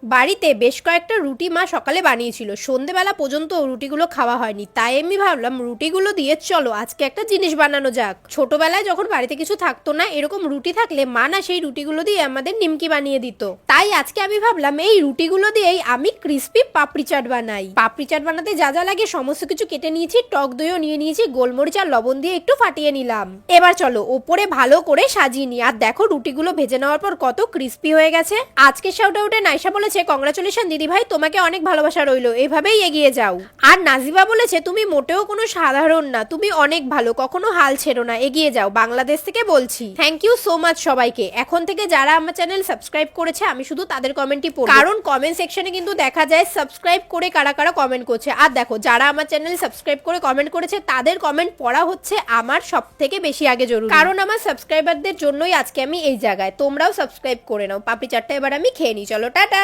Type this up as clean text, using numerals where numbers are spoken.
বাড়িতে বেশ কয়েকটা রুটি মা সকালে বানিয়েছিল, সন্ধেবেলা পর্যন্ত রুটিগুলো খাওয়া হয়নি, তাই আমি ভাবলাম রুটিগুলো দিয়ে চলো আজকে একটা জিনিস বানানো যাক। ছোটবেলায় যখন বাড়িতে কিছু থাকতো না, এরকম রুটি থাকলে মা না সেই রুটিগুলো দিয়ে আমাদের নিমকি বানিয়ে দিত। তাই আজকে আমি ভাবলাম এই রুটিগুলো দিয়েই আমি ক্রিস্পি পাপড়ি চাট বানাই। পাপড়ি চাট বানাতে যা যা লাগে সমস্ত কিছু কেটে নিয়েছি, টক দইও নিয়ে নিয়েছি, গোলমরিচ আর লবণ দিয়ে একটু ফাটিয়ে নিলাম। এবার চলো ওপরে ভালো করে সাজিয়ে নি। আর দেখো রুটিগুলো ভেজে নেওয়ার পর কত ক্রিস্পি হয়ে গেছে। আজকে শাউট আউটে নাইশা বলেছে কংগ্রাচুলেশন দিদি ভাই, তোমাকে অনেক ভালোবাসা রইলো, এভাবেই এগিয়ে যাও। আর নাজিবা বলেছে তুমি মোটেও কোনো সাধারণ না, তুমি অনেক ভালো, কখনো হাল ছেড়ো না, এগিয়ে যাও, বাংলাদেশ থেকে বলছি। থ্যাংক ইউ সো মাচ সবাইকে। এখন থেকে যারা আমার চ্যানেল সাবস্ক্রাইব করেছে আমি শুধু তাদের কমেন্টই পড়ব, কারণ কমেন্ট সেকশনে কিন্তু দেখা যায় সাবস্ক্রাইব করে কারা কারা কমেন্ট করছে। আর দেখো যারা আমার চ্যানেল সাবস্ক্রাইব করে কমেন্ট করেছে তাদের কমেন্ট পড়া হচ্ছে আমার সব থেকে বেশি আগে জরুরি, কারণ আমার সাবস্ক্রাইবারদের জন্যই আজকে আমি এই জায়গায়। তোমরাও সাবস্ক্রাইব করে নাও। পাপড়ি চাটটা এবার আমি খেয়ে নিই, চলো টাটা।